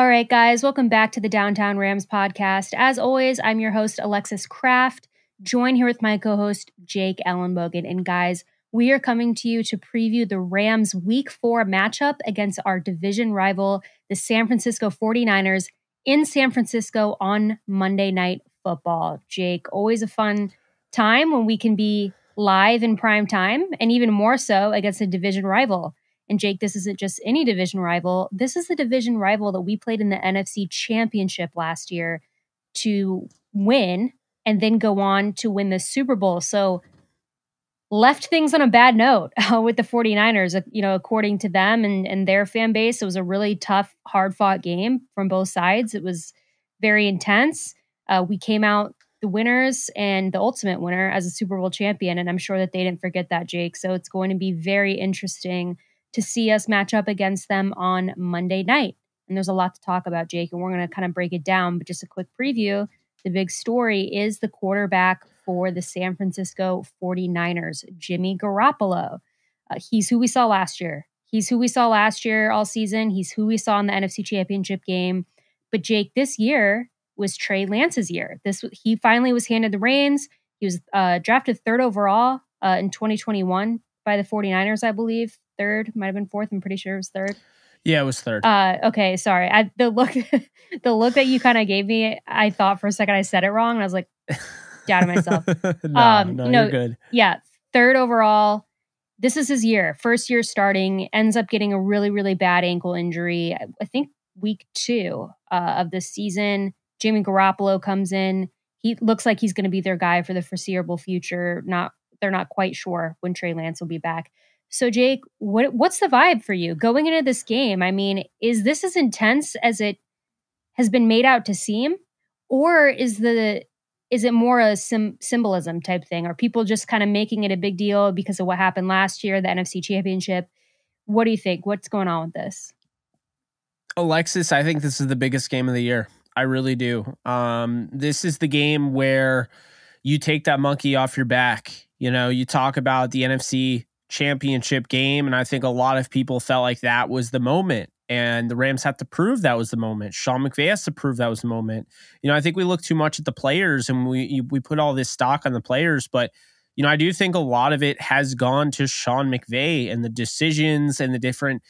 right, guys, welcome back to the Downtown Rams podcast. As always, I'm your host, Alexis Kraft, joined here with my co-host, Jake Ellenbogen. And guys, we are coming to you to preview the Rams Week 4 matchup against our division rival, the San Francisco 49ers, in San Francisco on Monday Night Football. Jake, always a fun time when we can be live in prime time, and even more so against a division rival. And Jake, this isn't just any division rival. This is the division rival that we played in the NFC Championship last year to win and then go on to win the Super Bowl. So left things on a bad note with the 49ers, according to them and their fan base. It was a really tough, hard-fought game from both sides. It was very intense. We came out the winners and the ultimate winner as a Super Bowl champion, and I'm sure that they didn't forget that, Jake. So it's going to be very interesting to see us match up against them on Monday night. And there's a lot to talk about, Jake, and we're going to kind of break it down. But just a quick preview, the big story is the quarterback for the San Francisco 49ers, Jimmy Garoppolo. He's who we saw last year. He's who we saw last year all season. He's who we saw in the NFC Championship game. But Jake, this year was Trey Lance's year. He finally was handed the reins. He was drafted third overall in 2021 by the 49ers, I believe. Third, might have been fourth. I'm pretty sure it was third. Yeah, it was third. Okay, sorry. The look that you kind of gave me, I thought for a second I said it wrong, and I was like, doubting myself. No, you're good. Yeah, third overall. This is his year. First year starting, ends up getting a really, really bad ankle injury. I think week 2 of the season. Jimmy Garoppolo comes in. He looks like he's going to be their guy for the foreseeable future. They're not quite sure when Trey Lance will be back. So, Jake, what's the vibe for you going into this game? I mean, is this as intense as it has been made out to seem? Or is it more a symbolism type thing? Are people just kind of making it a big deal because of what happened last year, the NFC Championship? What do you think? What's going on with this? Alexis, I think this is the biggest game of the year. I really do. This is the game where you take that monkey off your back. You talk about the NFC Championship game, and I think a lot of people felt like that was the moment, and the Rams have to prove that was the moment. Sean McVay has to prove that was the moment. I think we look too much at the players, and we put all this stock on the players, but I do think a lot of it has gone to Sean McVay and the decisions and the different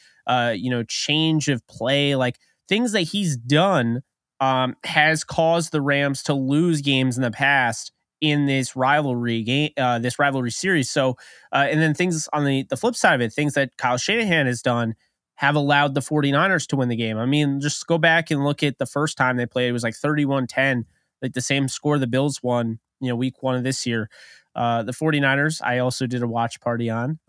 change of play, like things that he's done has caused the Rams to lose games in the past in this rivalry game, this rivalry series. So, and then things on the flip side of it, things that Kyle Shanahan has done have allowed the 49ers to win the game. I mean, just go back and look at the first time they played. It was like 31-10, like the same score the Bills won, week 1 of this year. The 49ers, I also did a watch party on.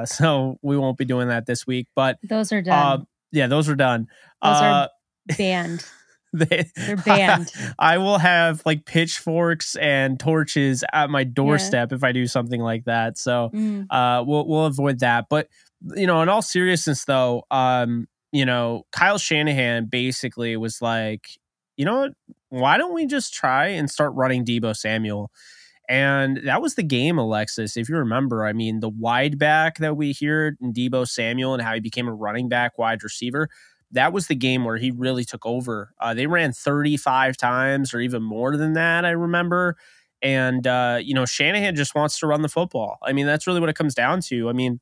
So we won't be doing that this week, but those are done. Yeah, those are done. Those are banned. They're banned. I will have like pitchforks and torches at my doorstep if I do something like that. So we'll avoid that. But in all seriousness, though, Kyle Shanahan basically was like, what? Why don't we just try and start running Deebo Samuel? And that was the game, Alexis. If you remember, I mean, the wide back that we hear in Deebo Samuel and how he became a running back wide receiver. That was the game where he really took over. They ran 35 times or even more than that, I remember. And, Shanahan just wants to run the football. I mean, that's really what it comes down to. I mean,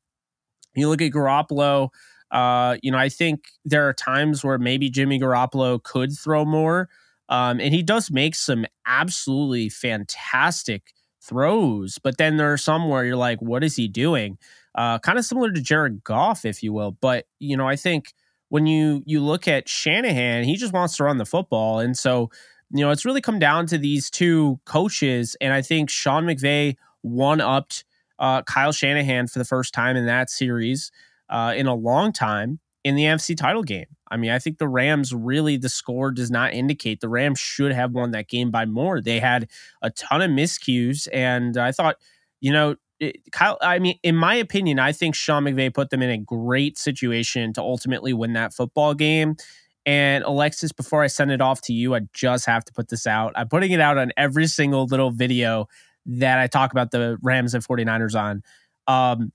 you look at Garoppolo, I think there are times where maybe Jimmy Garoppolo could throw more. And he does make some absolutely fantastic throws. But then there are some where you're like, what is he doing? Kind of similar to Jared Goff, if you will. But, I think when you look at Shanahan, he just wants to run the football. And so, it's really come down to these two coaches. And I think Sean McVay one-upped Kyle Shanahan for the first time in that series in a long time in the NFC title game. I mean, I think the Rams really, the score does not indicate the Rams should have won that game by more. They had a ton of miscues. And I thought, Kyle, I mean, in my opinion, I think Sean McVay put them in a great situation to ultimately win that football game. And Alexis, before I send it off to you, I just have to put this out. I'm putting it out on every single little video that I talk about the Rams and 49ers on.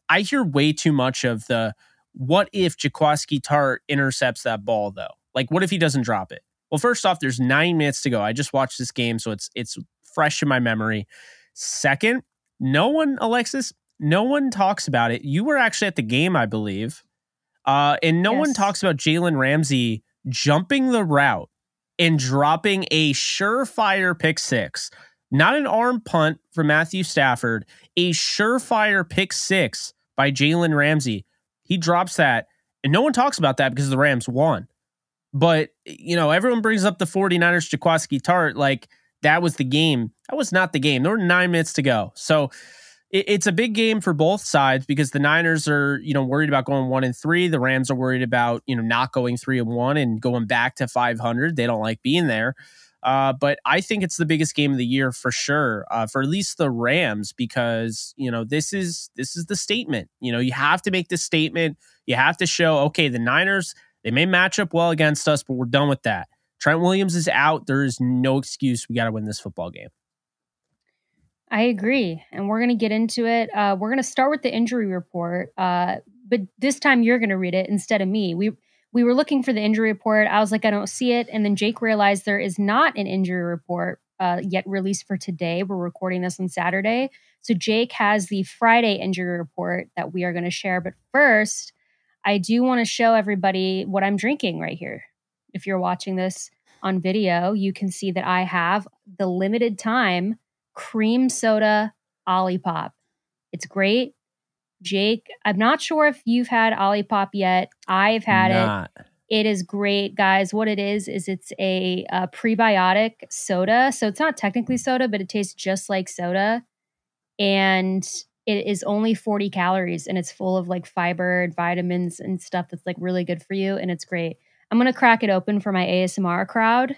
I hear way too much of the, what if Jaquiski Tartt intercepts that ball, though? Like, what if he doesn't drop it? Well, first off, there's 9 minutes to go. I just watched this game, so it's fresh in my memory. Second, Alexis, no one talks about it. You were actually at the game, I believe. And no one talks about Jalen Ramsey jumping the route and dropping a surefire pick six. Not an arm punt from Matthew Stafford, a surefire pick six by Jalen Ramsey. He drops that, and no one talks about that because the Rams won. But, everyone brings up the 49ers Jaquiski Tart like that was the game. That was not the game. There were 9 minutes to go. So it's a big game for both sides because the Niners are, worried about going 1-3. The Rams are worried about, not going 3-1 and going back to 500. They don't like being there. But I think it's the biggest game of the year for sure, for at least the Rams, because, this is the statement. You have to make this statement. You have to show, okay, the Niners, they may match up well against us, but we're done with that. Trent Williams is out. There is no excuse. We got to win this football game. I agree. And we're going to get into it. We're going to start with the injury report. But this time you're going to read it instead of me. We were looking for the injury report. I was like, I don't see it. And then Jake realized there is not an injury report yet released for today. We're recording this on Saturday. So Jake has the Friday injury report that we are going to share. But first, I do want to show everybody what I'm drinking right here. If you're watching this on video, you can see that I have the limited time cream soda Olipop. It's great. Jake, I'm not sure if you've had Olipop yet. I've had it. It is great, guys. What it is it's a prebiotic soda. So it's not technically soda, but it tastes just like soda. And it is only 40 calories and it's full of like fiber and vitamins and stuff that's like really good for you. And it's great. I'm going to crack it open for my ASMR crowd.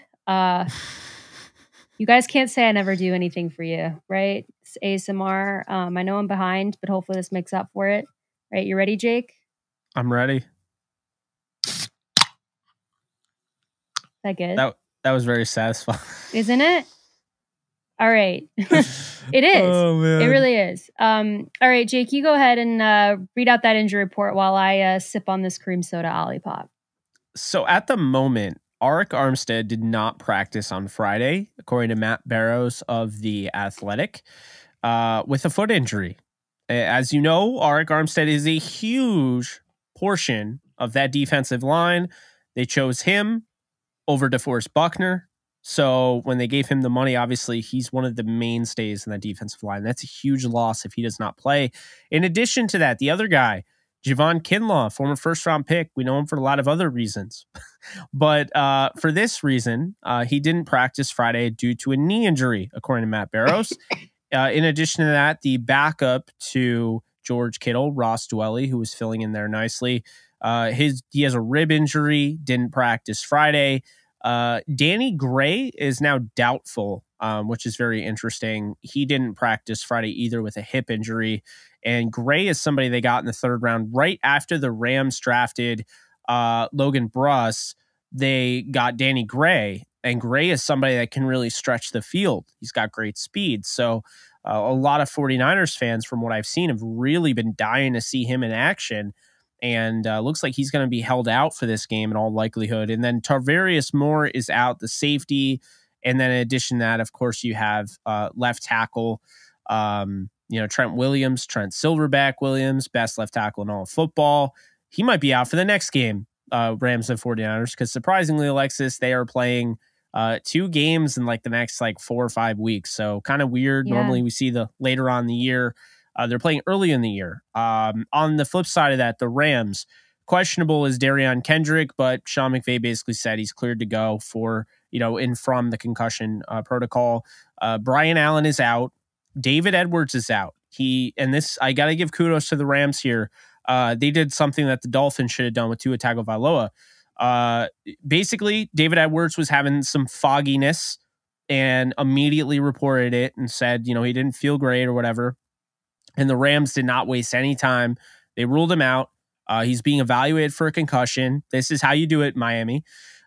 You guys can't say I never do anything for you, right? It's ASMR. I know I'm behind, but hopefully this makes up for it. Right, you ready, Jake? I'm ready. Is that good? That was very satisfying. Isn't it? All right. It is. Oh, man. It really is. All right, Jake, you go ahead and read out that injury report while I sip on this cream soda Olipop. So at the moment, Arik Armstead did not practice on Friday, according to Matt Barrows of The Athletic, with a foot injury. As you know, Arik Armstead is a huge portion of that defensive line. They chose him over DeForest Buckner. So when they gave him the money, obviously he's one of the mainstays in that defensive line. That's a huge loss if he does not play. In addition to that, the other guy, Javon Kinlaw, former first-round pick. We know him for a lot of other reasons. But for this reason, he didn't practice Friday due to a knee injury, according to Matt Barrows. In addition to that, the backup to George Kittle, Ross Dwelley, who was filling in there nicely, he has a rib injury, didn't practice Friday. Danny Gray is now doubtful, which is very interesting. He didn't practice Friday either with a hip injury. And Gray is somebody they got in the third round right after the Rams drafted Logan Bruss. They got Danny Gray, and Gray is somebody that can really stretch the field. He's got great speed. So a lot of 49ers fans, from what I've seen, have really been dying to see him in action. And looks like he's going to be held out for this game in all likelihood. And then Tarvarius Moore is out, the safety. And then in addition to that, of course, you have left tackle, Trent Silverback Williams, best left tackle in all of football. He might be out for the next game, Rams and 49ers, because surprisingly, Alexis, they are playing 2 games in like the next 4 or 5 weeks. So kind of weird. Yeah. Normally we see the later on in the year. They're playing early in the year. On the flip side of that, the Rams, questionable is Darion Kendrick, but Sean McVay basically said he's cleared to go for, from the concussion protocol. Brian Allen is out. David Edwards is out. I got to give kudos to the Rams here. They did something that the Dolphins should have done with Tua Tagovailoa. Basically, David Edwards was having some fogginess and immediately reported it and said, he didn't feel great or whatever. And the Rams did not waste any time. They ruled him out. He's being evaluated for a concussion. This is how you do it, Miami.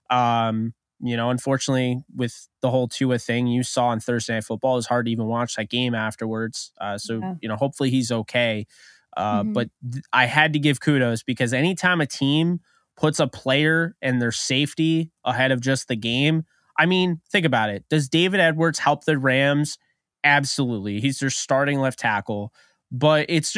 Unfortunately, with the whole Tua thing you saw on Thursday Night Football, it's hard to even watch that game afterwards. Hopefully he's okay. But I had to give kudos because anytime a team puts a player and their safety ahead of just the game. I mean, think about it. Does David Edwards help the Rams? Absolutely. He's their starting left tackle. But it's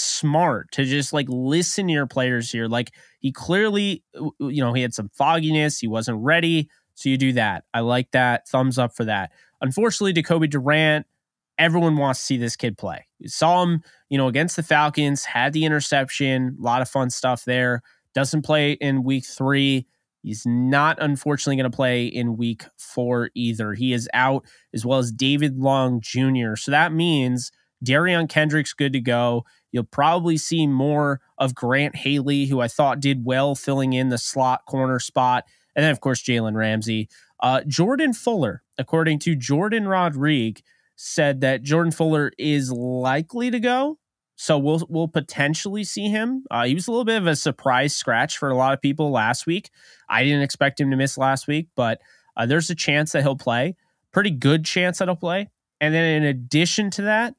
smart to just like listen to your players here. Like he clearly, he had some fogginess. He wasn't ready. So you do that. I like that. Thumbs up for that. Unfortunately, Jacoby Durant, everyone wants to see this kid play. We saw him, against the Falcons, had the interception, a lot of fun stuff there. Doesn't play in week 3. He's not, unfortunately, going to play in week 4 either. He is out, as well as David Long Jr. So that means Darion Kendrick's good to go. You'll probably see more of Grant Haley, who I thought did well filling in the slot corner spot. And then, of course, Jalen Ramsey. Jordan Fuller, according to Jordan Rodrigue, said that Jordan Fuller is likely to go. So we'll potentially see him. He was a little bit of a surprise scratch for a lot of people last week. I didn't expect him to miss last week, but there's a chance that he'll play. Pretty good chance that he'll play. And then in addition to that,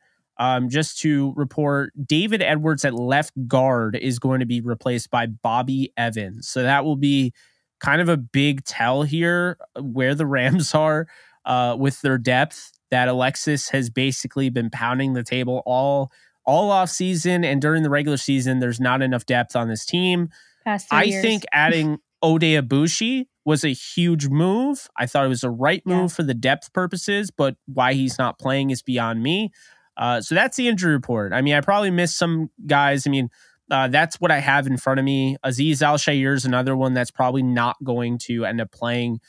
just to report, David Edwards at left guard is going to be replaced by Bobby Evans. So that will be kind of a big tell here where the Rams are with their depth, that Alexis has basically been pounding the table all off season and during the regular season. There's not enough depth on this team. I think adding Ode Abushi was a huge move. I thought it was a right move for the depth purposes, but why he's not playing is beyond me. So that's the injury report. I mean, I probably missed some guys. I mean, that's what I have in front of me. Azeez Al-Shaair is another one that's probably not going to end up playing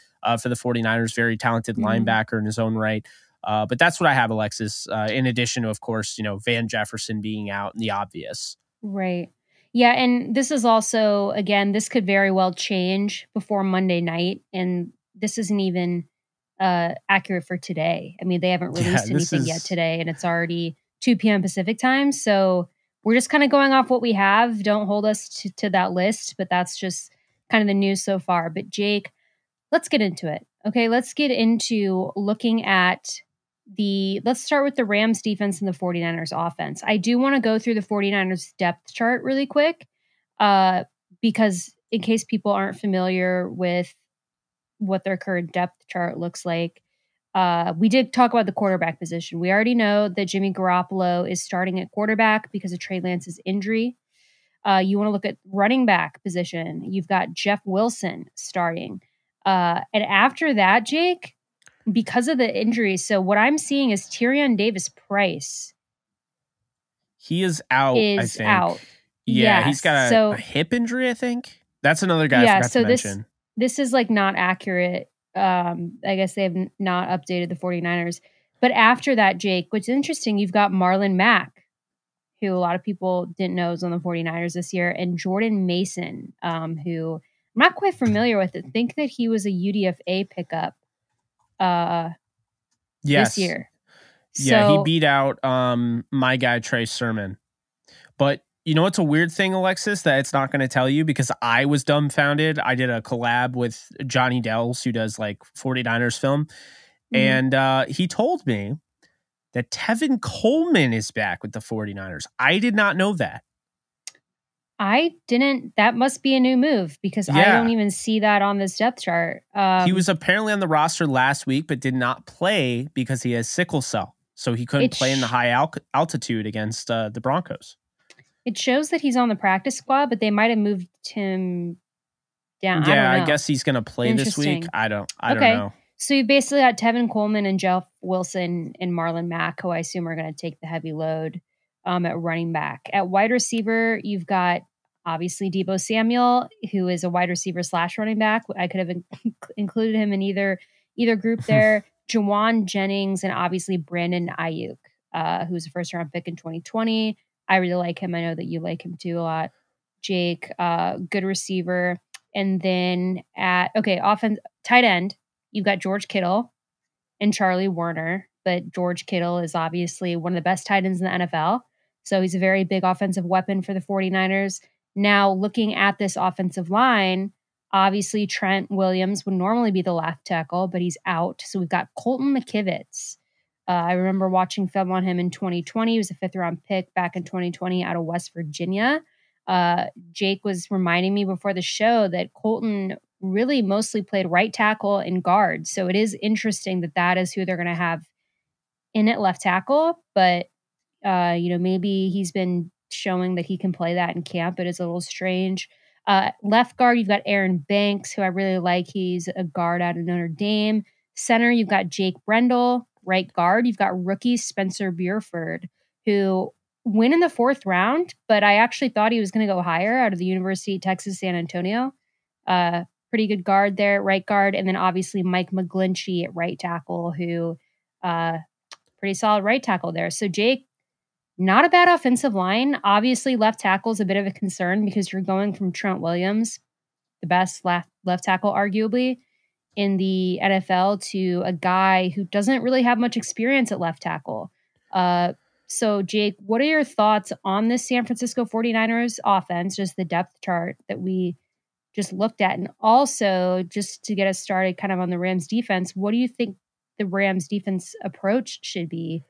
for the 49ers. Very talented linebacker in his own right. But that's what I have, Alexis, in addition to, of course, Van Jefferson being out and the obvious. Right. Yeah. And this is also, again, this could very well change before Monday night. And this isn't even accurate for today. I mean, they haven't released anything yet today, and it's already 2 p.m. Pacific time. So we're just kind of going off what we have. Don't hold us to that list, but that's just kind of the news so far. But Jake, let's get into it. Okay, let's get into looking at let's start with the Rams defense and the 49ers offense. I do want to go through the 49ers depth chart really quick because in case people aren't familiar with what their current depth chart looks like, we did talk about the quarterback position. We already know that Jimmy Garoppolo is starting at quarterback because of Trey Lance's injury. You want to look at running back position. You've got Jeff Wilson starting. And after that, Jake, because of the injuries, so what I'm seeing is Tyrion Davis-Price. He is out, I think. Yeah, yes. He's got a hip injury, I think. That's another guy I forgot to mention. This is like not accurate. I guess they have not updated the 49ers. But after that, Jake, what's interesting, you've got Marlon Mack, who a lot of people didn't know was on the 49ers this year, and Jordan Mason, who I'm not quite familiar with. I think that he was a UDFA pickup this year. Yeah, he beat out my guy, Trey Sermon. But you know what's a weird thing, Alexis, that it's not going to tell you because I was dumbfounded. I did a collab with Johnny Dells, who does like 49ers film. And he told me that Tevin Coleman is back with the 49ers. I did not know that. I didn't. That must be a new move because I don't even see that on this depth chart. He was apparently on the roster last week, but did not play because he has sickle cell. So he couldn't play in the high altitude against the Broncos. It shows that he's on the practice squad, but they might have moved him down. Yeah, I guess he's going to play this week. I don't know. So you basically got Tevin Coleman and Jeff Wilson and Marlon Mack, who I assume are going to take the heavy load at running back. At wide receiver, you've got obviously Deebo Samuel, who is a wide receiver / running back. I could have included him in either group there. Jawan Jennings and obviously Brandon Ayuk, who's a first-round pick in 2020. I really like him. I know that you like him too a lot. Jake, good receiver. And then offense, tight end, you've got George Kittle and Charlie Warner. But George Kittle is obviously one of the best tight ends in the NFL. So he's a very big offensive weapon for the 49ers. Now, looking at this offensive line, obviously Trent Williams would normally be the left tackle, but he's out. So we've got Colton McKivitz. I remember watching film on him in 2020. He was a 5th-round pick back in 2020 out of West Virginia. Jake was reminding me before the show that Colton really mostly played right tackle and guard. So it is interesting that that is who they're going to have in at left tackle. But, maybe he's been showing that he can play that in camp. It is a little strange. Left guard, you've got Aaron Banks, who I really like. He's a guard out of Notre Dame. Center, you've got Jake Brendel. Right guard, you've got rookie Spencer Bierford, who went in the 4th round, but I actually thought he was going to go higher out of the University of Texas, San Antonio. Pretty good guard there at right guard. And then obviously Mike McGlinchey at right tackle, who pretty solid right tackle there. So Jake, not a bad offensive line. Obviously left tackle is a bit of a concern because you're going from Trent Williams, the best left tackle arguably in the NFL, to a guy who doesn't really have much experience at left tackle. So Jake, what are your thoughts on this San Francisco 49ers offense, just the depth chart that we just looked at? And also, just to get us started kind of on the Rams defense, what do you think the Rams defense approach should be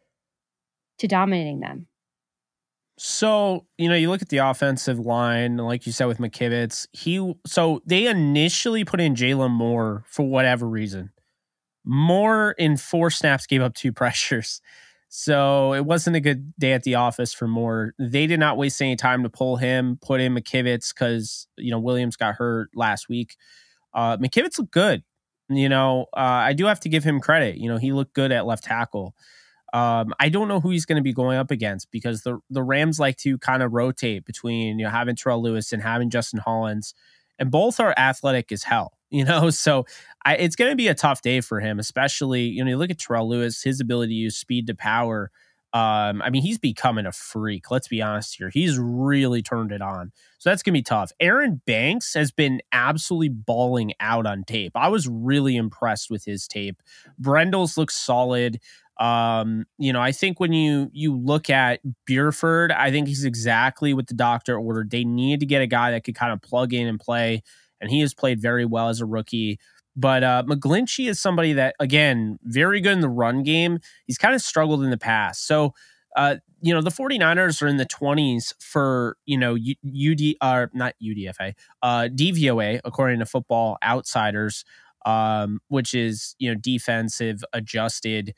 to dominating them? So, you look at the offensive line, like you said with McKivitz, so they initially put in Jalen Moore for whatever reason. Moore in 4 snaps gave up 2 pressures. So it wasn't a good day at the office for Moore. They did not waste any time to pull him, put in McKivitz because, Williams got hurt last week. McKivitz looked good. I do have to give him credit. He looked good at left tackle. I don't know who he's going to be going up against because the Rams like to kind of rotate between, having Terrell Lewis and having Justin Hollins, and both are athletic as hell, so it's going to be a tough day for him, especially, you look at Terrell Lewis, his ability to use speed to power. He's becoming a freak. Let's be honest here. He's really turned it on. So that's going to be tough. Aaron Banks has been absolutely balling out on tape. I was really impressed with his tape. Brendel's looks solid. I think when you look at Bierford, I think he's exactly what the doctor ordered. They need to get a guy that could kind of plug in and play, and he has played very well as a rookie. But McGlinchey is somebody that, again, very good in the run game. He's kind of struggled in the past. So, the 49ers are in the 20s for, DVOA, according to Football Outsiders, which is, defensive adjusted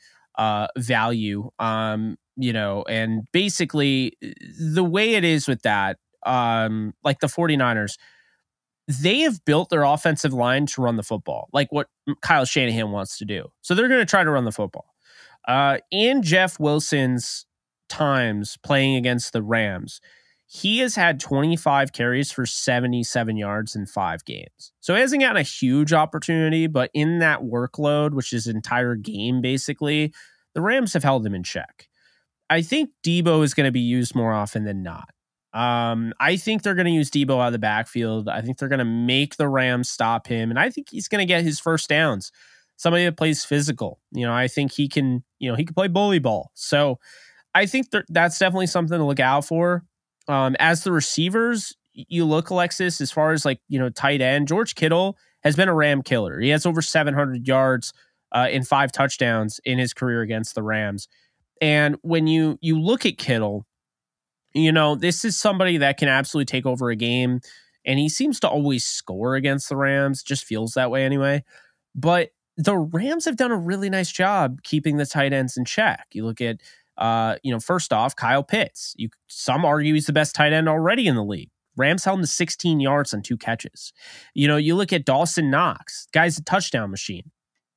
value, and basically the way it is with that, like the 49ers, they have built their offensive line to run the football, like what Kyle Shanahan wants to do. So they're going to try to run the football. In Jeff Wilson's times playing against the Rams, he has had 25 carries for 77 yards in 5 games. So he hasn't gotten a huge opportunity, but in that workload, which is entire game basically, the Rams have held him in check. I think Debo is going to be used more often than not. I think they're going to use Debo out of the backfield. I think they're going to make the Rams stop him, and I think he's going to get his first downs. Somebody that plays physical. I think he can play bully ball. So I think that's definitely something to look out for. As the receivers, you look, Alexis, as far as tight end, George Kittle has been a Ram killer. He has over 700 yards in 5 touchdowns in his career against the Rams. And when you look at Kittle, this is somebody that can absolutely take over a game, and he seems to always score against the Rams. Just feels that way anyway. But the Rams have done a really nice job keeping the tight ends in check. You look at, first off, Kyle Pitts. Some argue he's the best tight end already in the league. Rams held him to 16 yards on 2 catches. You look at Dawson Knox. Guy's a touchdown machine.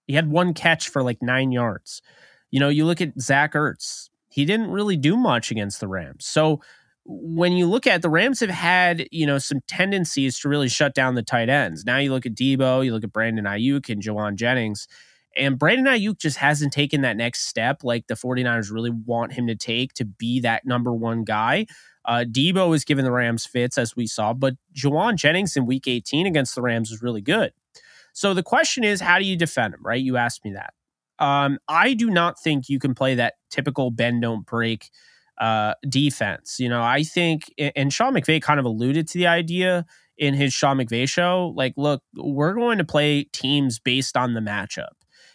He had 1 catch for 9 yards. You look at Zach Ertz. He didn't really do much against the Rams. So when you look at the Rams have had, some tendencies to really shut down the tight ends. Now you look at Debo, you look at Brandon Ayuk and Jawan Jennings, and Brandon Ayuk just hasn't taken that next step like the 49ers really want him to take to be that number 1 guy. Debo is giving the Rams fits, as we saw, but Jawan Jennings in week 18 against the Rams was really good. So the question is, how do you defend him, right? You asked me that. I do not think you can play that typical bend, don't break defense. I think, and Sean McVay kind of alluded to the idea in his Sean McVay show, look, we're going to play teams based on the matchup.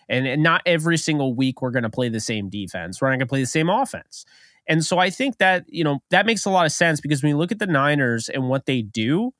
And not every single week we're going to play the same defense. We're not going to play the same offense. And so I think that, that makes a lot of sense because when you look at the Niners and what they do,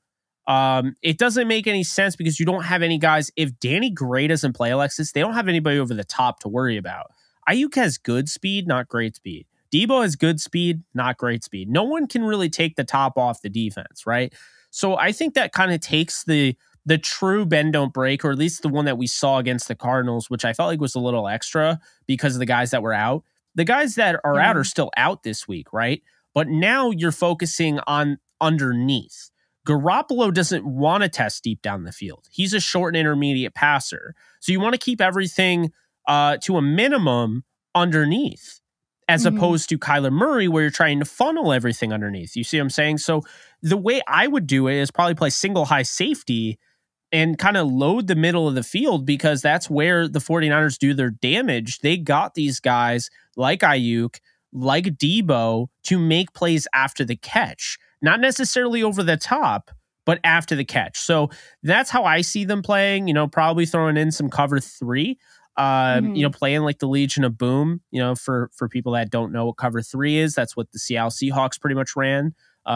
it doesn't make any sense because you don't have any guys. If Danny Gray doesn't play, Alexis, they don't have anybody over the top to worry about. Ayuk has good speed, not great speed. Debo has good speed, not great speed. No one can really take the top off the defense, right? So I think that kind of takes the true bend don't break, or at least the one that we saw against the Cardinals, which I felt like was a little extra because of the guys that were out. The guys that are out are still out this week, right? But now you're focusing on underneath. Garoppolo doesn't want to test deep down the field. He's a short and intermediate passer. So you want to keep everything to a minimum underneath, as opposed to Kyler Murray, where you're trying to funnel everything underneath. You see what I'm saying? So the way I would do it is probably play single high safety and kind of load the middle of the field, because that's where the 49ers do their damage. They got these guys like Ayuk, like Debo, to make plays after the catch. Not necessarily over the top, but after the catch. So that's how I see them playing, probably throwing in some cover 3, playing like the Legion of Boom, for people that don't know what cover 3 is. That's what the Seattle Seahawks pretty much ran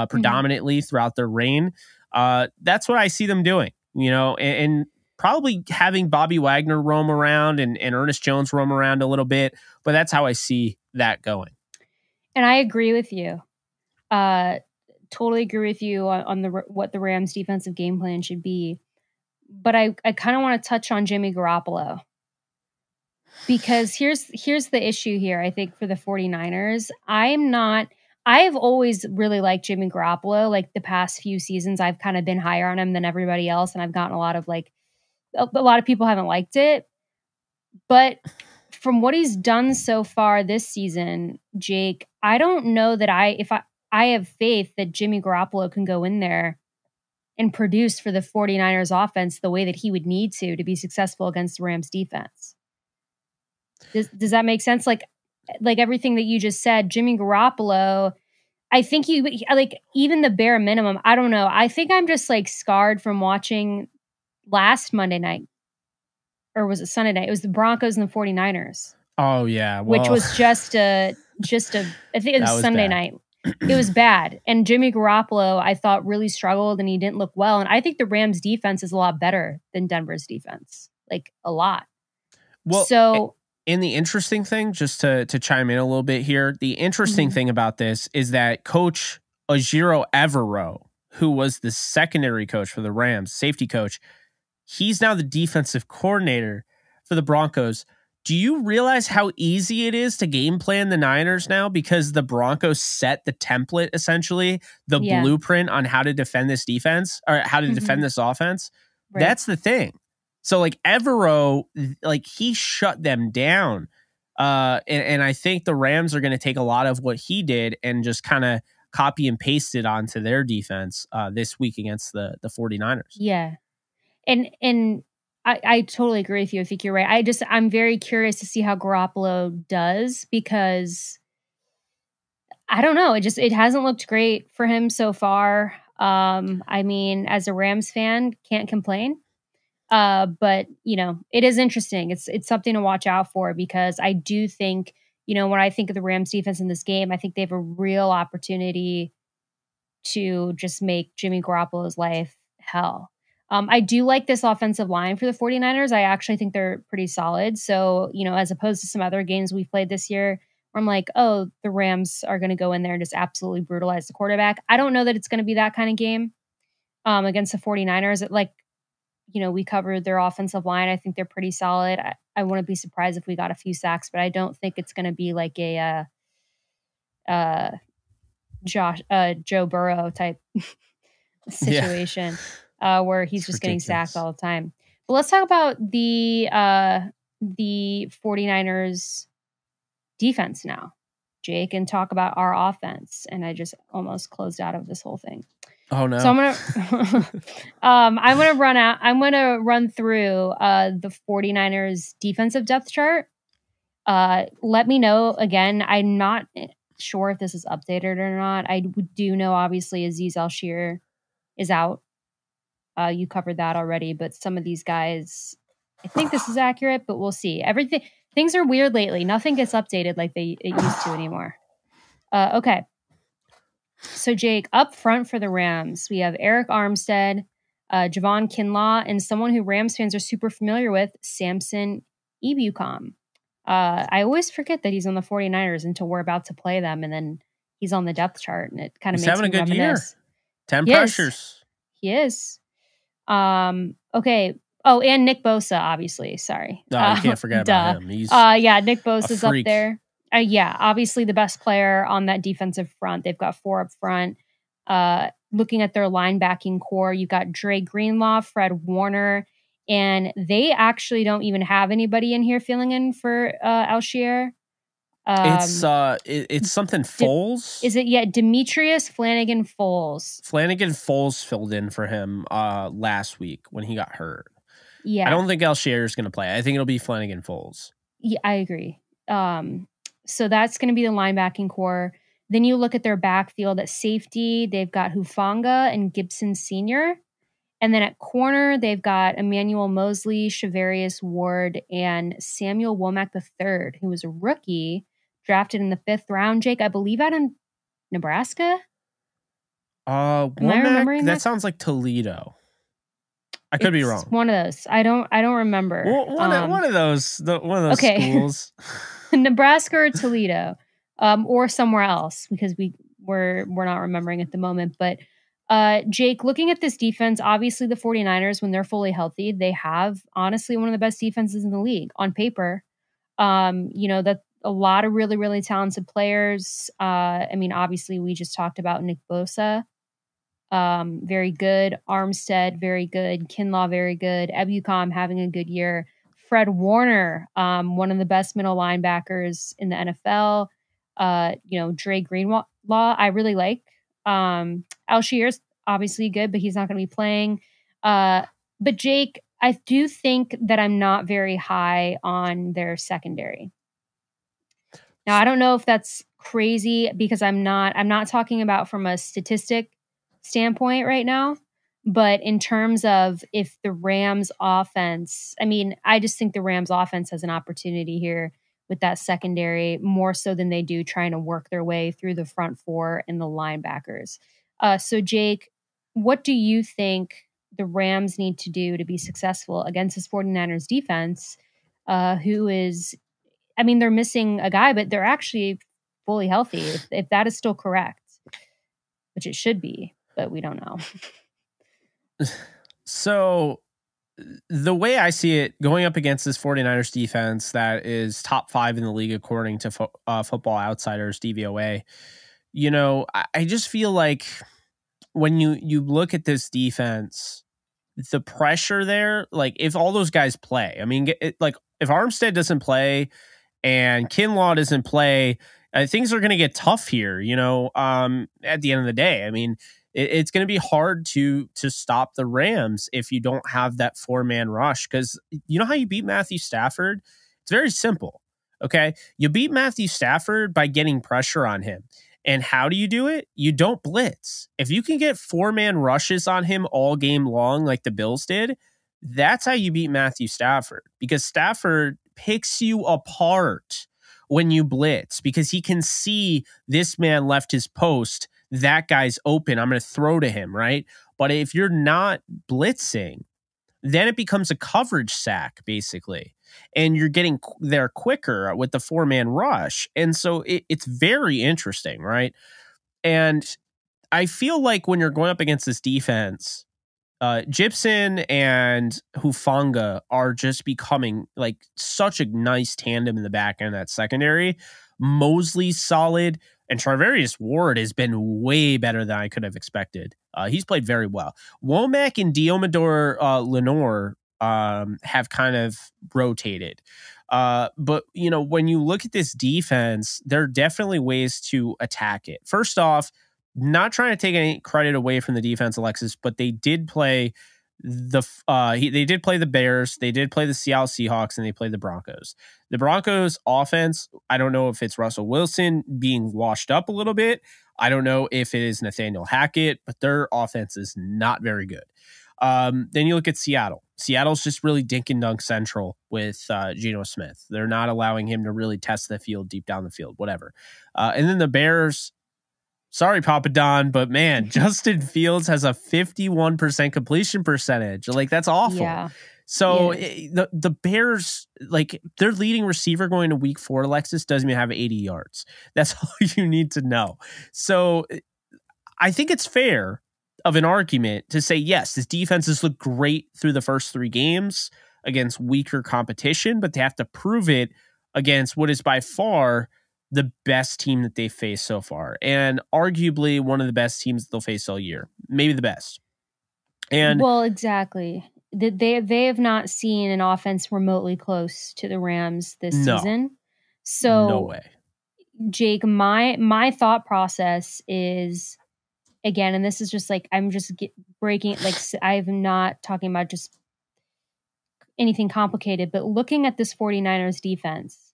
predominantly throughout their reign. That's what I see them doing, and probably having Bobby Wagner roam around and Ernest Jones roam around a little bit. But that's how I see that going. And I agree with you. Totally agree with you on what the Rams defensive game plan should be. But I kind of want to touch on Jimmy Garoppolo, because here's the issue here. I think for the 49ers, I've always really liked Jimmy Garoppolo. Like the past few seasons, I've kind of been higher on him than everybody else. And I've gotten a lot of people haven't liked it, but from what he's done so far this season, Jake, I don't know that I have faith that Jimmy Garoppolo can go in there and produce for the 49ers offense the way that he would need to be successful against the Rams defense. Does that make sense? Like everything that you just said, Jimmy Garoppolo, I think even the bare minimum, I don't know. I think I'm just scarred from watching last Monday night, or was it Sunday night? It was the Broncos and the 49ers. Oh yeah. Well, which was just I think it was Sunday night. It was bad. And Jimmy Garoppolo, I thought, really struggled and he didn't look well. And I think the Rams defense is a lot better than Denver's defense. A lot. Well, so, and the interesting thing, just to chime in a little bit here, the interesting thing about this is that Coach Ojiro Evero, who was the secondary coach for the Rams, safety coach, he's now the defensive coordinator for the Broncos. Do you realize how easy it is to game plan the Niners now, because the Broncos set the template, essentially, the blueprint on how to defend this defense, or how to defend this offense? Right. That's the thing. So Evero, he shut them down. And I think the Rams are going to take a lot of what he did and just kind of copy and paste it onto their defense this week against the 49ers. Yeah. And I totally agree with you. I think you're right. I'm very curious to see how Garoppolo does, because I don't know. It hasn't looked great for him so far. I mean, as a Rams fan, can't complain. But it is interesting. It's something to watch out for, because I do think, when I think of the Rams defense in this game, I think they have a real opportunity to just make Jimmy Garoppolo's life hell. I do like this offensive line for the 49ers. I actually think they're pretty solid. So, as opposed to some other games we've played this year where I'm like, oh, the Rams are going to go in there and just absolutely brutalize the quarterback. I don't know that it's going to be that kind of game against the 49ers. We covered their offensive line. I think they're pretty solid. I wouldn't be surprised if we got a few sacks, but I don't think it's going to be like a Joe Burrow type situation. Where he's just getting sacked all the time. But let's talk about the 49ers defense now, Jake, and talk about our offense. And I just almost closed out of this whole thing. Oh no. So I'm gonna run through the 49ers defensive depth chart. Let me know again. I'm not sure if this is updated or not. I do know obviously Azeez Al-Shir is out. You covered that already, but some of these guys, I think this is accurate, but we'll see. Things are weird lately. Nothing gets updated like it used to anymore. Okay. So, Jake, up front for the Rams, we have Eric Armstead, Javon Kinlaw, and someone who Rams fans are super familiar with, Samson Ebukam. I always forget that he's on the 49ers until we're about to play them, and then he's on the depth chart, and it kind of makes me reminisce. He's having a good year. 10 pressures. He is. Okay. Oh, and Nick Bosa, obviously. Sorry. No, you can't forget about him. He's Nick Bosa's up there. Obviously the best player on that defensive front. They've got 4 up front. Looking at their linebacking core, you've got Dre Greenlaw, Fred Warner, and they actually don't even have anybody in here filling in for Alshire. It's something Foles. Is it? Yeah, Demetrius Flanagan Foles. Flanagan Foles filled in for him last week when he got hurt. Yeah, I don't think Alshire is going to play. I think it'll be Flanagan Foles. Yeah, I agree. So that's going to be the linebacking core. Then you look at their backfield at safety. They've got Hufanga and Gibson Sr. And then at corner, they've got Emmanuel Mosley, Shavarius Ward, and Samuel Womack III, who was a rookie drafted in the 5th round, Jake, I believe out in Nebraska. Am I remembering that? Sounds like Toledo. I could be wrong. One of those. I don't remember. One of those schools. Nebraska or Toledo, or somewhere else, because we're not remembering at the moment. But Jake, looking at this defense, obviously the 49ers, when they're fully healthy, they have honestly one of the best defenses in the league on paper. That a lot of really, really talented players. Obviously we just talked about Nick Bosa. Very good. Armstead, very good. Kinlaw, very good. Ebukam having a good year. Fred Warner, one of the best middle linebackers in the NFL. Dre Greenlaw, I really like. Alshire's obviously good, but he's not going to be playing. But Jake, I do think that I'm not very high on their secondary. Now, I don't know if that's crazy because I'm not talking about from a statistic standpoint right now, but in terms of if the Rams offense, I just think the Rams offense has an opportunity here with that secondary more so than they do trying to work their way through the front 4 and the linebackers. So Jake, what do you think the Rams need to do to be successful against this 49ers defense, who is, they're missing a guy, but they're actually fully healthy, if that is still correct, which it should be, but we don't know. So the way I see it, going up against this 49ers defense that is top 5 in the league according to Football Outsiders DVOA, I just feel like when you look at this defense, the pressure there, like if all those guys play, if Armstead doesn't play and Kinlaw doesn't play, things are going to get tough here, at the end of the day. It's going to be hard to stop the Rams if you don't have that 4-man rush, because you know how you beat Matthew Stafford? It's very simple, okay? You beat Matthew Stafford by getting pressure on him. And how do you do it? You don't blitz. If you can get 4-man rushes on him all game long like the Bills did, that's how you beat Matthew Stafford, because Stafford picks you apart when you blitz because he can see this man left his post. That guy's open. I'm going to throw to him, right? But if you're not blitzing, then it becomes a coverage sack, basically. And you're getting there quicker with the 4-man rush. And so it's very interesting, right? And I feel like when you're going up against this defense, Gibson and Hufanga are just becoming like such a nice tandem in the back end of that secondary. Mosley's solid, and Charvarius Ward has been way better than I could have expected. He's played very well. Womack and Diomedor Lenore have kind of rotated. But, when you look at this defense, there are definitely ways to attack it. First off, not trying to take any credit away from the defense, Alexis, but they did play they did play the Bears, they did play the Seattle Seahawks, and they played the Broncos. The Broncos offense, I don't know if it's Russell Wilson being washed up a little bit. I don't know if it is Nathaniel Hackett, but their offense is not very good. Then you look at Seattle. Seattle's just really dink and dunk central with Geno Smith. They're not allowing him to really test the field deep down the field, whatever. And then the Bears, sorry, Papa Don, but man, Justin Fields has a 51% completion percentage. Like, that's awful. Yeah. So the Bears, like, their leading receiver going to week 4, Alexis, doesn't even have 80 yards. That's all you need to know. So I think it's fair of an argument to say, yes, his defenses look great through the first 3 games against weaker competition, but they have to prove it against what is by far the best team that they faced so far, and arguably one of the best teams that they'll face all year, maybe the best. And well, exactly. They have not seen an offense remotely close to the Rams this season. So no way. Jake, my thought process is, again, and this is just like, I'm just breaking, like, I'm not talking about just anything complicated, but looking at this 49ers defense,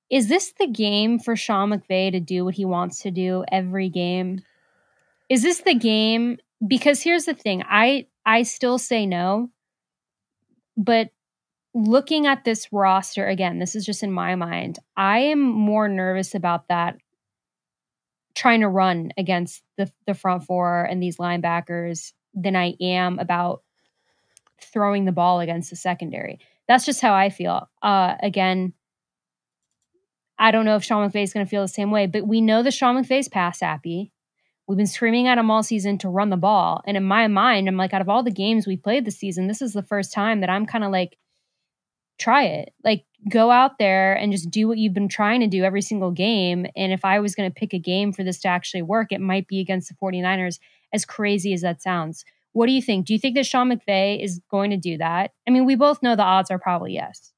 is this the game for Sean McVay to do what he wants to do every game? Is this the game? Because here's the thing. I still say no. But looking at this roster, again, this is just in my mind, I am more nervous about that trying to run against the front four and these linebackers than I am about throwing the ball against the secondary. That's just how I feel. Again, I don't know if Sean McVay is going to feel the same way, but we know that Sean McVay's pass happy. We've been screaming at him all season to run the ball. And in my mind, I'm like, out of all the games we played this season, this is the first time that I'm kind of like, try it. Like, go out there and just do what you've been trying to do every single game. And if I was going to pick a game for this to actually work, it might be against the 49ers, as crazy as that sounds. What do you think? Do you think that Sean McVay is going to do that? I mean, we both know the odds are probably yes.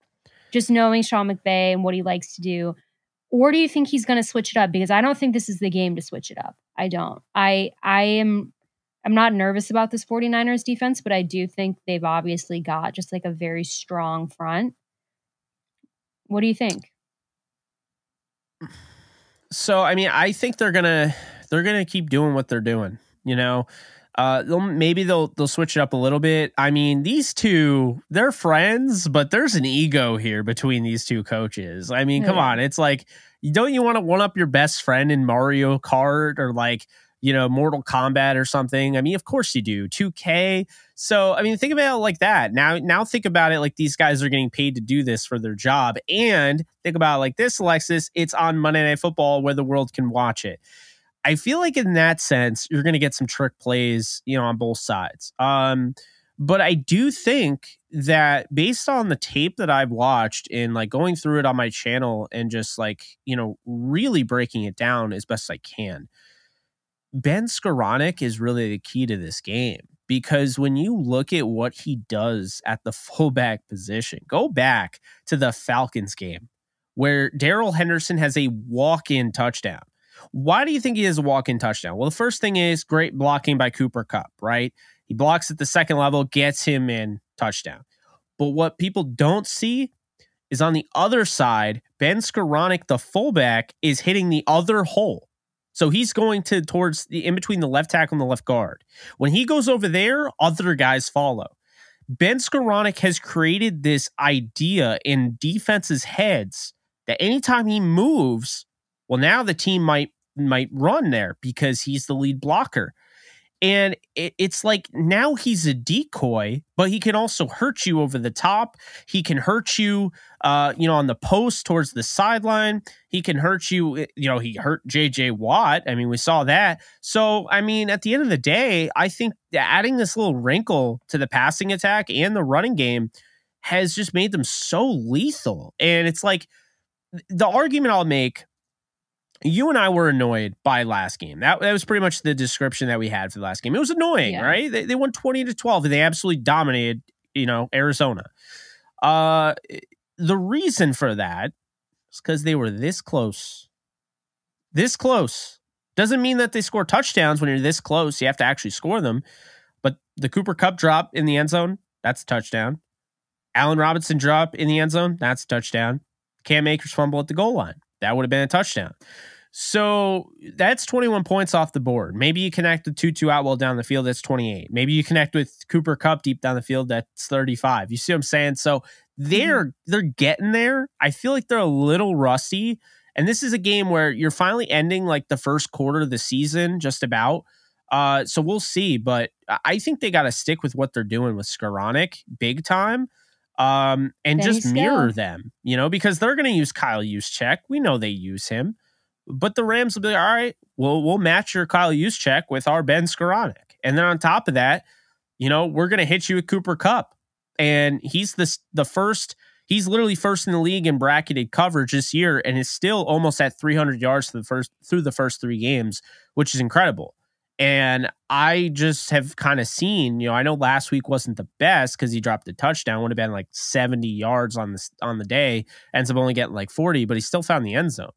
Just knowing Sean McVay and what he likes to do. Or do you think he's going to switch it up? Because I don't think this is the game to switch it up. I don't. I'm not nervous about this 49ers defense, but I do think they've obviously got just like a very strong front. What do you think? So, I mean, I think they're gonna keep doing what they're doing. You know, maybe they'll switch it up a little bit. I mean, these two, they're friends, but there's an ego here between these two coaches. I mean, come on, it's like, don't you want to one up your best friend in Mario Kart or like, you know, Mortal Kombat or something? I mean, of course you do. 2K. So, I mean, think about it like that. Now think about it like these guys are getting paid to do this for their job. And think about it like this, Alexis, it's on Monday Night Football where the world can watch it. I feel like in that sense, you're going to get some trick plays, you know, on both sides. But I do think that based on the tape that I've watched and like going through it on my channel and just like, you know, really breaking it down as best I can, Ben Skoranek is really the key to this game, because when you look at what he does at the fullback position, go back to the Falcons game where Darrell Henderson has a walk-in touchdown. Why do you think he has a walk-in touchdown? Well, the first thing is great blocking by Cooper Kupp, right? He blocks at the second level, gets him in, touchdown. But what people don't see is on the other side, Ben Skoranek, the fullback, is hitting the other hole. So he's going towards the in between the left tackle and the left guard. When he goes over there, other guys follow. Ben Skoranek has created this idea in defenses' heads that anytime he moves, well, now the team might run there because he's the lead blocker. And it's like now he's a decoy, but he can also hurt you over the top. He can hurt you, on the post towards the sideline. He can hurt you. You know, he hurt J.J. Watt. I mean, we saw that. So, I mean, at the end of the day, I think adding this little wrinkle to the passing attack and the running game has just made them so lethal. And it's like the argument I'll make, you and I were annoyed by last game. That was pretty much the description that we had for the last game. It was annoying, right? They won 20-12 and they absolutely dominated, Arizona. The reason for that is because they were this close. This close. Doesn't mean that they score touchdowns when you're this close. You have to actually score them. But the Cooper Kupp drop in the end zone, that's a touchdown. Allen Robinson drop in the end zone, that's a touchdown. Cam Akers fumble at the goal line. That would have been a touchdown. So that's 21 points off the board. Maybe you connect with Tutu Atwell down the field, that's 28. Maybe you connect with Cooper Kupp deep down the field, that's 35. You see what I'm saying? So they're getting there. I feel like they're a little rusty. And this is a game where you're finally ending like the first quarter of the season, just about. So we'll see. But I think they got to stick with what they're doing with Skoranek big time. And just mirror them, because they're going to use Kyle Juszczyk. We know they use him. But the Rams will be like, all right, we'll match your Kyle Juszczyk with our Ben Skoranek. And then on top of that, we're going to hit you with Cooper Kupp. And he's the first, he's literally first in the league in bracketed coverage this year and is still almost at 300 yards through the first 3 games, which is incredible. And I just have kind of seen, I know last week wasn't the best because he dropped a touchdown, would have been like 70 yards on the day, ends up only getting like 40, but he still found the end zone.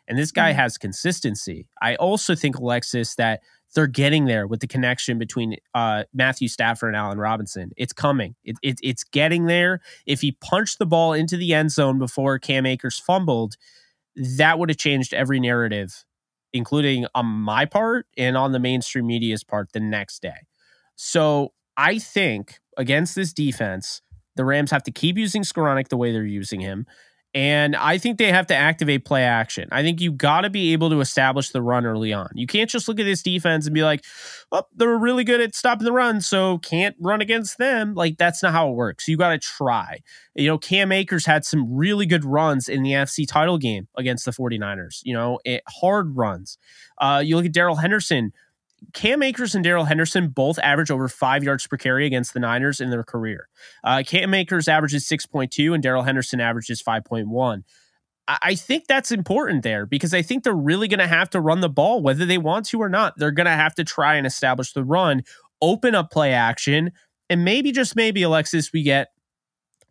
And this guy has consistency. I also think, Alexis, that they're getting there with the connection between Matthew Stafford and Allen Robinson. It's coming. It's getting there. If he punched the ball into the end zone before Cam Akers fumbled, that would have changed every narrative, including on my part and on the mainstream media's part the next day. So I think against this defense, the Rams have to keep using Skoranek the way they're using him. And I think they have to activate play action. I think you got to be able to establish the run early on. You can't just look at this defense and be like, oh, they're really good at stopping the run, so can't run against them. Like, that's not how it works. You got to try. Cam Akers had some really good runs in the NFC title game against the 49ers, hard runs. You look at Darrell Henderson. Cam Akers and Darrell Henderson both average over 5 yards per carry against the Niners in their career. Cam Akers averages 6.2 and Darrell Henderson averages 5.1. I think that's important there because I think they're really going to have to run the ball, whether they want to or not. They're going to have to try and establish the run, open up play action, and maybe, just maybe, Alexis, we get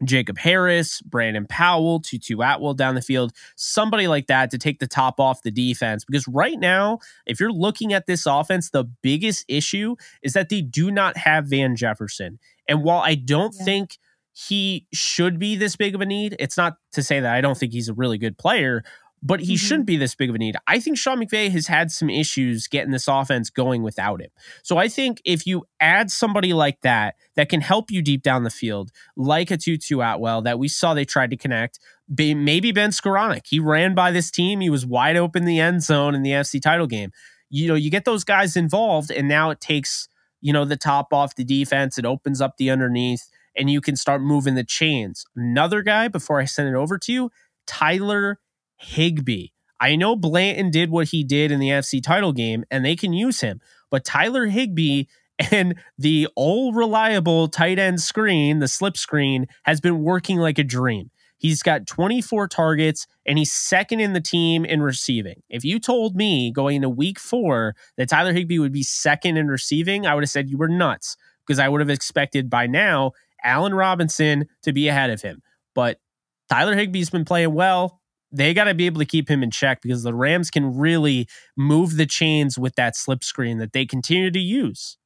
Jacob Harris, Brandon Powell, Tutu Atwell down the field, somebody like that to take the top off the defense. Because right now, if you're looking at this offense, the biggest issue is that they do not have Van Jefferson. And while I don't think he should be this big of a need, it's not to say that I don't think he's a really good player, but he shouldn't be this big of a need. I think Sean McVay has had some issues getting this offense going without him. So I think if you add somebody like that can help you deep down the field, like a Tutu Atwell that we saw they tried to connect, maybe Ben Skoranek. He ran by this team. He was wide open in the end zone in the NFC title game. You get those guys involved, and now it takes, the top off the defense. It opens up the underneath, and you can start moving the chains. Another guy, before I send it over to you, Tyler Higbee. I know Blanton did what he did in the NFC title game, and they can use him. But Tyler Higbee and the all reliable tight end screen, the slip screen, has been working like a dream. He's got 24 targets, and he's second in the team in receiving. If you told me going into week 4 that Tyler Higbee would be second in receiving, I would have said you were nuts, because I would have expected by now Allen Robinson to be ahead of him. But Tyler Higbee's been playing well. They got to be able to keep him in check because the Rams can really move the chains with that slip screen that they continue to use.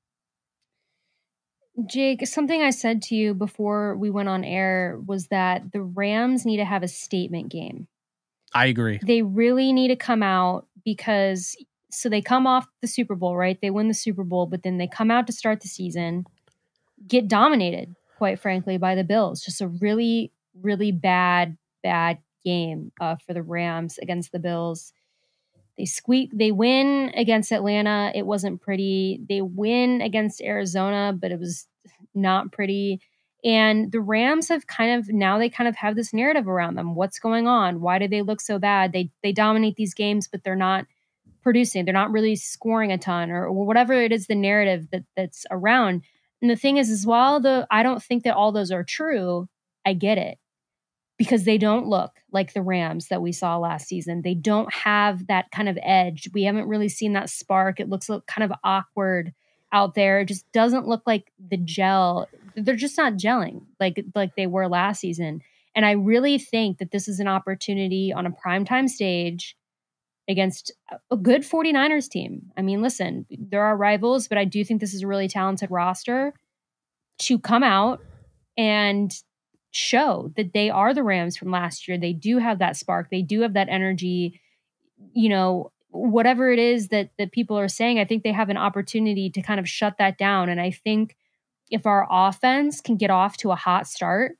Jake, something I said to you before we went on air was that the Rams need to have a statement game. I agree. They really need to come out because, so they come off the Super Bowl, right? They win the Super Bowl, but then they come out to start the season, get dominated, quite frankly, by the Bills. Just a really, really bad game for the Rams against the Bills. They win against Atlanta. It wasn't pretty. They win against Arizona, but it was not pretty. And the Rams have kind of have this narrative around them. What's going on? Why do they look so bad? They dominate these games, but they're not producing. They're not really scoring a ton or whatever it is, the narrative that's around. And the thing is, while I don't think that all those are true, I get it. Because they don't look like the Rams that we saw last season. They don't have that kind of edge. We haven't really seen that spark. It looks kind of awkward out there. It just doesn't look like the gel. They're just not gelling like they were last season. And I really think that this is an opportunity on a primetime stage against a good 49ers team. I mean, listen, there are rivals, but I do think this is a really talented roster to come out and show that they are the Rams from last year. They do have that spark. They do have that energy. whatever it is that people are saying, I think they have an opportunity to kind of shut that down. And I think if our offense can get off to a hot start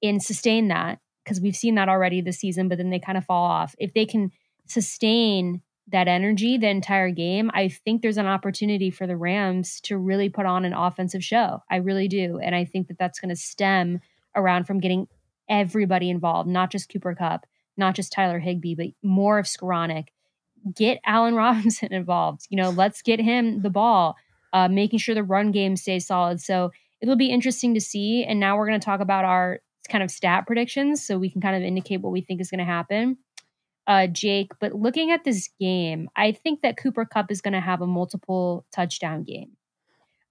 and sustain that, because we've seen that already this season, but then they kind of fall off. If they can sustain that energy the entire game, I think there's an opportunity for the Rams to really put on an offensive show. I really do. And I think that that's going to stem around from getting everybody involved, not just Cooper Kupp, not just Tyler Higbee, but more of Skoranek. Get Allen Robinson involved. Let's get him the ball, making sure the run game stays solid. So it'll be interesting to see. And now we're going to talk about our kind of stat predictions so we can kind of indicate what we think is going to happen. Jake, but looking at this game, I think that Cooper Kupp is going to have a multiple touchdown game.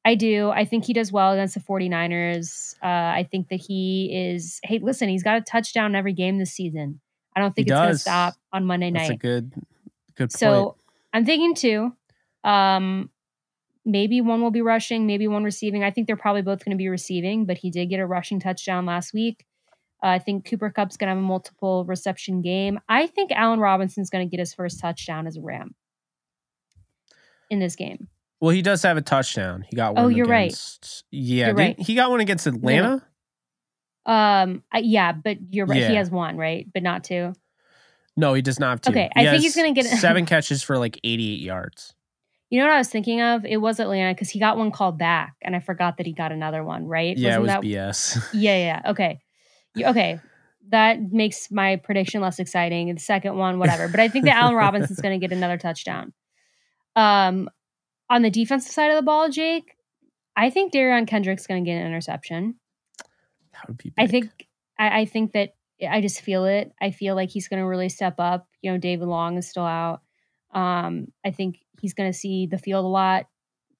I do. I think he does well against the 49ers. I think that he's got a touchdown every game this season. I don't think it's going to stop on Monday night. That's a good point. So I'm thinking two. Maybe one will be rushing, maybe one receiving. I think they're probably both going to be receiving, but he did get a rushing touchdown last week. I think Cooper Kupp's going to have a multiple reception game. I think Allen Robinson's going to get his first touchdown as a Ram in this game. Well, he does have a touchdown. He got one. Oh, you're right. Yeah, right. He got one against Atlanta. Yeah, but you're right. Yeah. He has one, right? But not two. No, he does not have two. Okay, I think he's going to get 7 catches for like 88 yards. You know what I was thinking of? It was Atlanta because he got one called back, and I forgot that he got another one, right? Yeah, Wasn't it was BS. Yeah. Okay. That makes my prediction less exciting. The second one, whatever. But I think that Allen Robinson's going to get another touchdown. On the defensive side of the ball, Jake, I think Darion Kendrick's going to get an interception. That would be big. I think that I just feel it. I feel like he's going to really step up. David Long is still out. I think he's going to see the field a lot.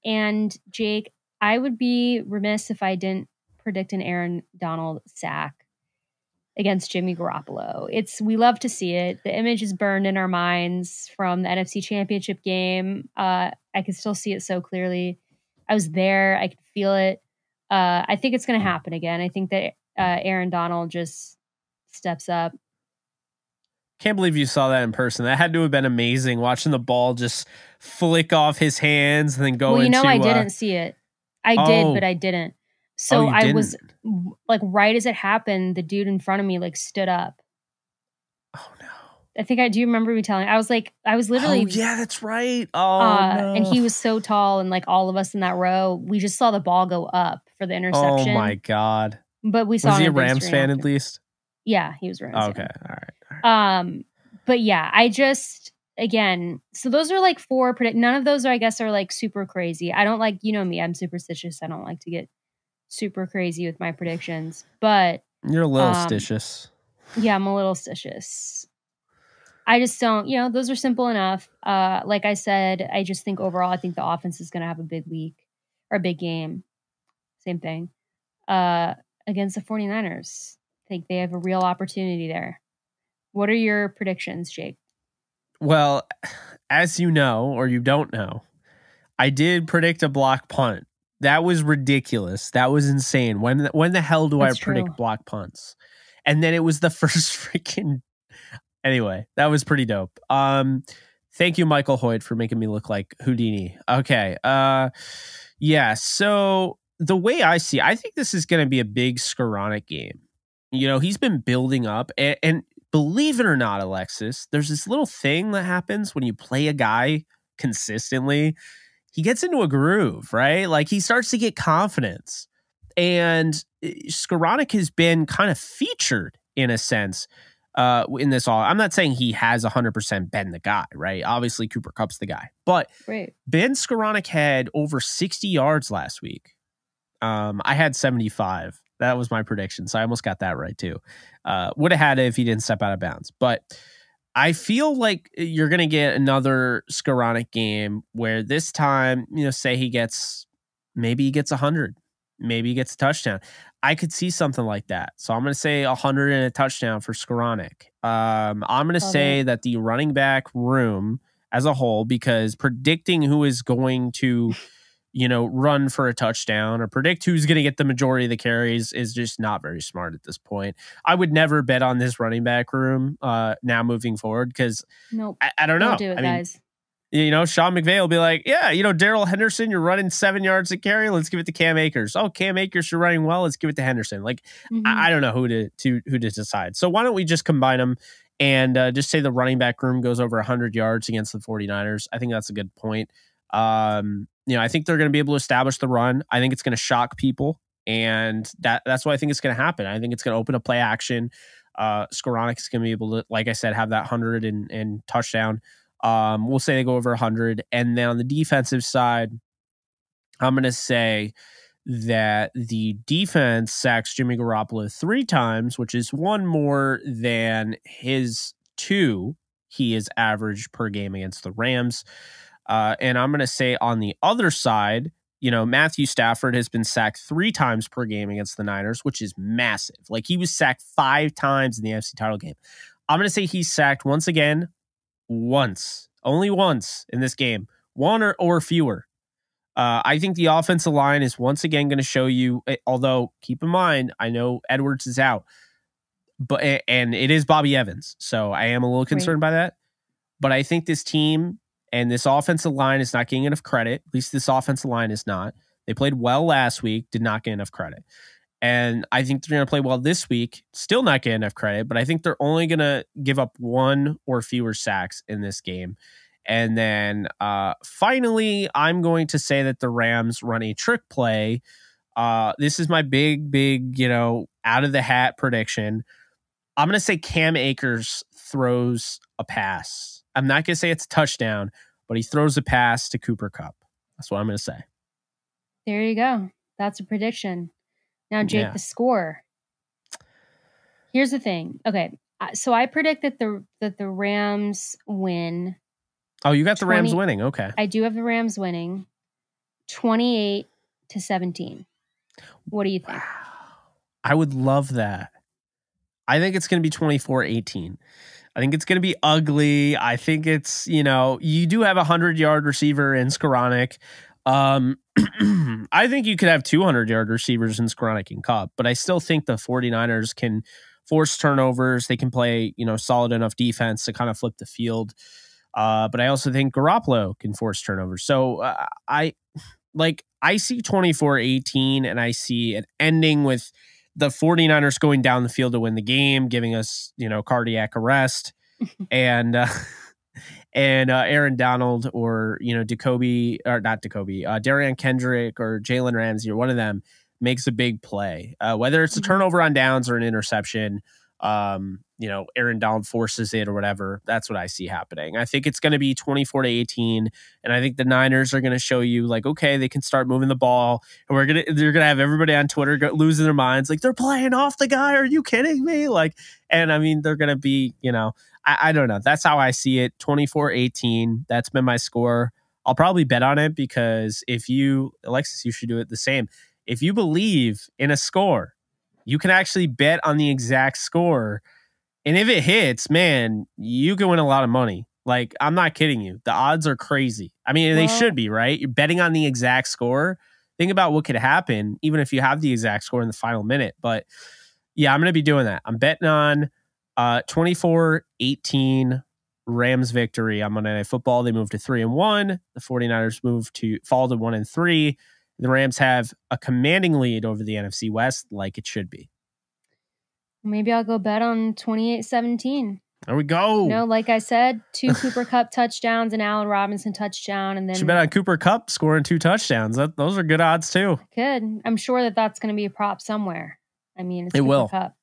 And Jake, I would be remiss if I didn't predict an Aaron Donald sack against Jimmy Garoppolo. We love to see it. The image is burned in our minds from the NFC Championship game. I can still see it so clearly. I was there. I could feel it. I think it's going to happen again. I think that Aaron Donald just steps up. Can't believe you saw that in person. That had to have been amazing, watching the ball just flick off his hands and then go into... I didn't see it. I did, but I didn't. So I was like, right as it happened, the dude in front of me like stood up. Oh no. I think do you remember me telling? I was literally... Oh yeah, that's right. Oh no. And he was so tall, and like all of us in that row, we just saw the ball go up for the interception. Oh my God. But we saw... Was he a Rams fan at least? Yeah, he was a Rams fan. Okay, all right. But yeah, I just... Again, so those are like 4 none of those I guess are like super crazy. I don't like, me, I'm superstitious. I don't like to get super crazy with my predictions, but you're a little stitious. Yeah, I'm a little stitious. I just don't, those are simple enough. Like I said, I just think overall, I think the offense is going to have a big week or a big game. Same thing. Against the 49ers. I think they have a real opportunity there. What are your predictions, Jake? Well, as you know, or you don't know, I did predict a block punt. That was ridiculous. That was insane. When the hell do That's I predict block punts? And then it was the first freaking... Anyway, that was pretty dope. Thank you, Michael Hoyt, for making me look like Houdini. Okay. Yeah, so the way I see, I think this is going to be a big Skoranek game. He's been building up, and believe it or not, Alexis, there's this little thing that happens when you play a guy consistently. He gets into a groove, right? Like he starts to get confidence. And Skoranek has been kind of featured in a sense in this all. I'm not saying he has 100% been the guy, right? Obviously, Cooper Kupp's the guy. But Ben Skoranek had over 60 yards last week. I had 75. That was my prediction, so I almost got that right too. Would have had it if he didn't step out of bounds. But I feel like you're going to get another Skoranek game where this time, say he gets 100. Maybe he gets a touchdown. I could see something like that. So I'm going to say 100 and a touchdown for Skoranek. I'm going to say that the running back room as a whole, because predicting who is going to... run for a touchdown or predict who's going to get the majority of the carries is just not very smart at this point. I would never bet on this running back room now moving forward because nope. I don't know. Don't do it, guys. You know, Sean McVay will be like, yeah, you know, Darrell Henderson, you're running 7 yards a carry. Let's give it to Cam Akers. Oh, Cam Akers, you're running well. Let's give it to Henderson. Like, I don't know who to decide. So why don't we just combine them and just say the running back room goes over 100 yards against the 49ers? I think that's a good point. You know, I think they're going to be able to establish the run. I think it's going to shock people. And that's what I think is going to happen. I think it's going to open up play action. Skoranek is going to be able to, like I said, have that 100 and touchdown. We'll say they go over 100. And then on the defensive side, I'm going to say that the defense sacks Jimmy Garoppolo 3 times, which is 1 more than his 2 he is average per game against the Rams. And I'm going to say on the other side, you know, Matthew Stafford has been sacked 3 times per game against the Niners, which is massive. Like, he was sacked 5 times in the NFC title game. I'm going to say he's sacked once again. Only once in this game, 1 or fewer. I think the offensive line is once again going to show you, although keep in mind, I know Edwards is out, and it is Bobby Evans. So I am a little concerned by that, but I think this team and this offensive line is not getting enough credit. At least this offensive line is not. They played well last week, did not get enough credit. And I think they're going to play well this week, still not get enough credit, but I think they're only going to give up 1 or fewer sacks in this game. And then finally, I'm going to say that the Rams run a trick play. This is my big, you know, out of the hat prediction. I'm going to say Cam Akers throws a pass. I'm not going to say it's a touchdown, but he throws a pass to Cooper Kupp. That's what I'm going to say. There you go. That's a prediction. Now, Jake, the score. Here's the thing. Okay, so I predict that the Rams win. Oh, you got the Rams winning. Okay. I do have the Rams winning 28-17. What do you think? I would love that. I think it's going to be 24-18. I think it's going to be ugly. I think it's, you know, you do have a 100-yard receiver in Skoranek. I think you could have 200-yard receivers in Skoranek and Kupp, but I still think the 49ers can force turnovers. They can play, you know, solid enough defense to kind of flip the field. But I also think Garoppolo can force turnovers. So I see 24-18, and I see it ending with the 49ers going down the field to win the game, giving us, you know, cardiac arrest and Aaron Donald or, you know, Darian Kendrick or Jalen Ramsey or one of them makes a big play, whether it's a turnover on downs or an interception. You know, Aaron Donald forces it or whatever. That's what I see happening. I think it's going to be 24-18, and I think the Niners are going to show you, like, okay, they can start moving the ball, and they're going to have everybody on Twitter losing their minds, like, they're playing off the guy. Are you kidding me? Like, and I mean, they're going to be, you know, I don't know. That's how I see it. 24-18. That's been my score. I'll probably bet on it because Alexis, you should do it the same. If you believe in a score, you can actually bet on the exact score. And if it hits, man, you can win a lot of money. Like, I'm not kidding you. The odds are crazy. I mean, they should be, right? You're betting on the exact score. Think about what could happen, even if you have the exact score in the final minute. But yeah, I'm going to be doing that. I'm betting on 24-18 Rams victory on Monday Night Football. They move to 3-1. The 49ers fall to 1-3. The Rams have a commanding lead over the NFC West, like it should be. Maybe I'll go bet on 28-17. There we go. You know, like I said, 2 Cooper Kupp touchdowns, and Allen Robinson touchdown, and then should bet on Cooper Kupp scoring 2 touchdowns. Those are good odds too. Good. I'm sure that's going to be a prop somewhere. I mean, it will. Kupp.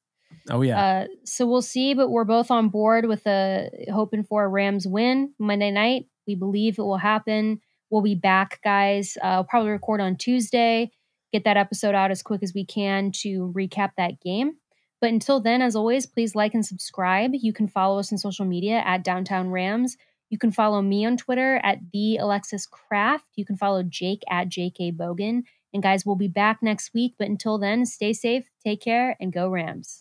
Oh yeah. So we'll see, but we're both on board with hoping for a Rams win Monday night. We believe it will happen. We'll be back, guys. I'll probably record on Tuesday, get that episode out as quick as we can to recap that game. But until then, as always, please like and subscribe. You can follow us on social media at Downtown Rams. You can follow me on Twitter at the Alexis Kraft. You can follow Jake at Ellenbogen. And guys, we'll be back next week. But until then, stay safe, take care, and go Rams.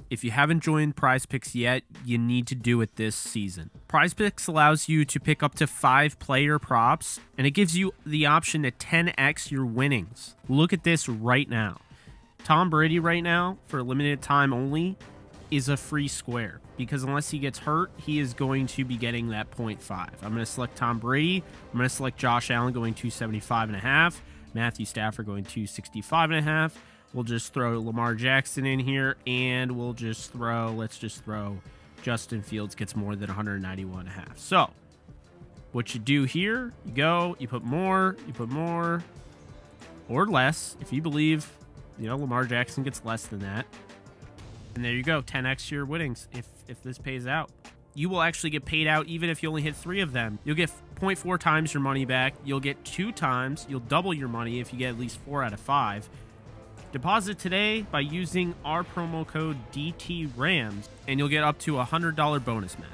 If you haven't joined Prize Picks yet, you need to do it this season. Prize Picks allows you to pick up to 5 player props, and it gives you the option to 10x your winnings. Look at this right now. Tom Brady right now, for a limited time only, is a free square, because unless he gets hurt, he is going to be getting that 0.5. I'm going to select Tom Brady. I'm going to select Josh Allen going 275.5. Matthew Stafford going 265.5. We'll just throw Lamar Jackson in here, and we'll just throw, let's just throw Justin Fields gets more than 191.5. So what you do here, you go, you put more or less if you believe, you know, Lamar Jackson gets less than that. And there you go, 10x your winnings if this pays out. You will actually get paid out even if you only hit 3 of them. You'll get 0.4 times your money back. You'll get 2 times. You'll double your money if you get at least 4 out of 5. Deposit today by using our promo code DTRAMS, and you'll get up to a $100 bonus match.